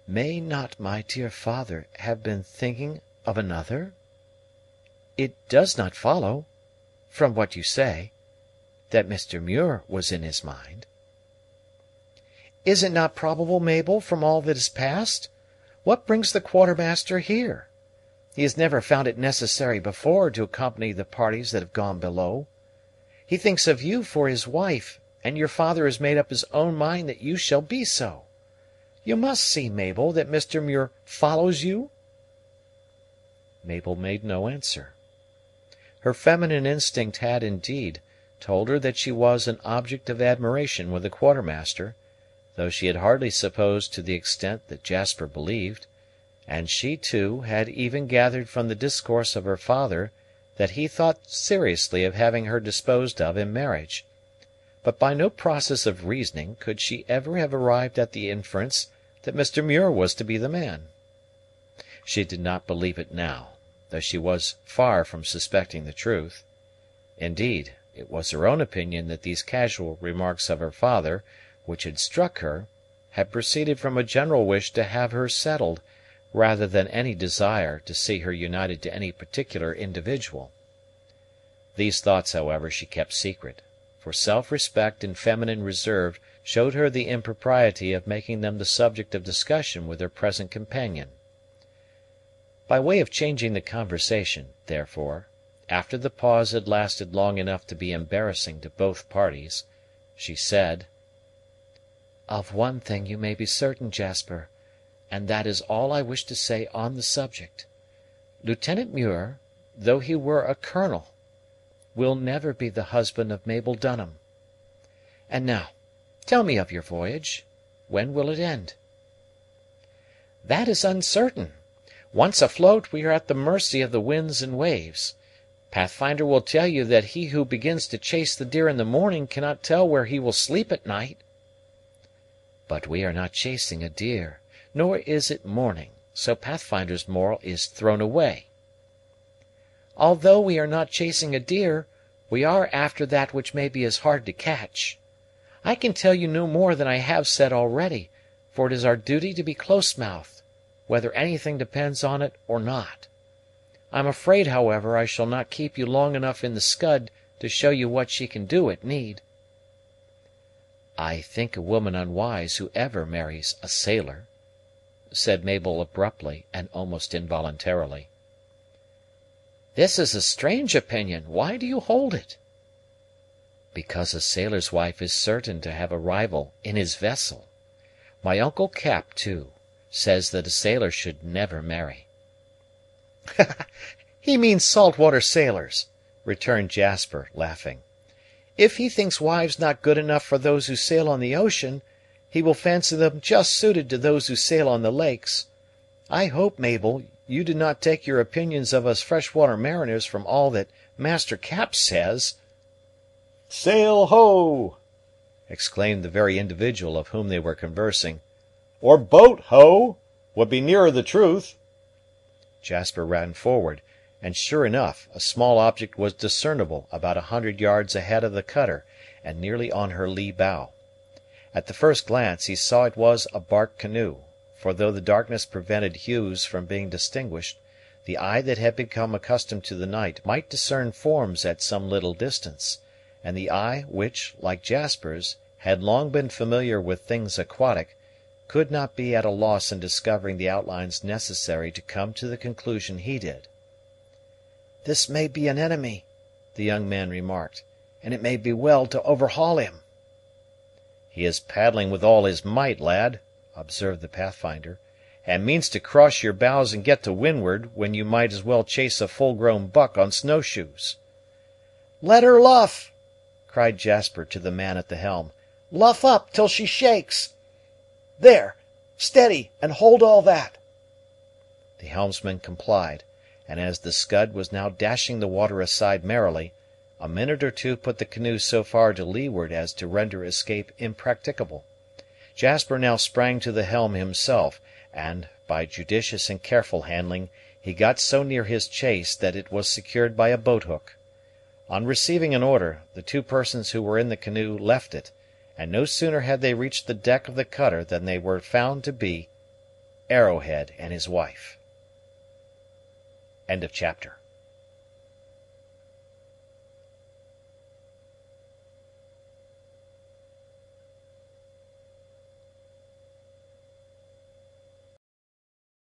May not my dear father have been thinking of another? It does not follow, from what you say, that Mr. Muir was in his mind. Is it not probable, Mabel, from all that has passed? What brings the quartermaster here? He has never found it necessary before to accompany the parties that have gone below. He thinks of you for his wife, and your father has made up his own mind that you shall be so. You must see, Mabel, that Mr. Muir follows you." Mabel made no answer. Her feminine instinct had, indeed, told her that she was an object of admiration with the quartermaster, though she had hardly supposed to the extent that Jasper believed, and she, too, had even gathered from the discourse of her father that he thought seriously of having her disposed of in marriage; but by no process of reasoning could she ever have arrived at the inference that Mr. Muir was to be the man. She did not believe it now, though she was far from suspecting the truth. Indeed, it was her own opinion that these casual remarks of her father, which had struck her, had proceeded from a general wish to have her settled, rather than any desire to see her united to any particular individual. These thoughts, however, she kept secret, for self-respect and feminine reserve showed her the impropriety of making them the subject of discussion with her present companion. By way of changing the conversation, therefore, after the pause had lasted long enough to be embarrassing to both parties, she said, "Of one thing you may be certain, Jasper, and that is all I wish to say on the subject. Lieutenant Muir, though he were a colonel, will never be the husband of Mabel Dunham. And now, tell me of your voyage. When will it end?" "That is uncertain. Once afloat, we are at the mercy of the winds and waves. Pathfinder will tell you that he who begins to chase the deer in the morning cannot tell where he will sleep at night." "But we are not chasing a deer, nor is it morning, so Pathfinder's moral is thrown away." "Although we are not chasing a deer, we are after that which may be as hard to catch. I can tell you no more than I have said already, for it is our duty to be close-mouthed, whether anything depends on it or not. I'm afraid, however, I shall not keep you long enough in the Scud to show you what she can do at need." "I think a woman unwise who ever marries a sailor," said Mabel abruptly and almost involuntarily. "This is a strange opinion. Why do you hold it?" "Because a sailor's wife is certain to have a rival in his vessel. My uncle Cap, too, says that a sailor should never marry." "He means salt-water sailors," returned Jasper, laughing. "If he thinks wives not good enough for those who sail on the ocean, he will fancy them just suited to those who sail on the lakes. I hope, Mabel, you do not take your opinions of us freshwater mariners from all that Master Cap says." "Sail ho!" exclaimed the very individual of whom they were conversing. "Or boat ho! Would be nearer the truth." Jasper ran forward, and sure enough a small object was discernible about 100 yards ahead of the cutter and nearly on her lee bow. At the first glance he saw it was a bark canoe, for though the darkness prevented hues from being distinguished, the eye that had become accustomed to the night might discern forms at some little distance, and the eye which, like Jasper's, had long been familiar with things aquatic, could not be at a loss in discovering the outlines necessary to come to the conclusion he did. "This may be an enemy," the young man remarked, "and it may be well to overhaul him." "He is paddling with all his might, lad," observed the Pathfinder, "and means to cross your bows and get to windward, when you might as well chase a full-grown buck on snowshoes." "Let her luff!" cried Jasper to the man at the helm. "Luff up till she shakes! There! Steady, and hold all that!" The helmsman complied, and as the Scud was now dashing the water aside merrily, a minute or two put the canoe so far to leeward as to render escape impracticable. Jasper now sprang to the helm himself, and, by judicious and careful handling, he got so near his chase that it was secured by a boat-hook. On receiving an order, the two persons who were in the canoe left it, and no sooner had they reached the deck of the cutter than they were found to be Arrowhead and his wife. Chapter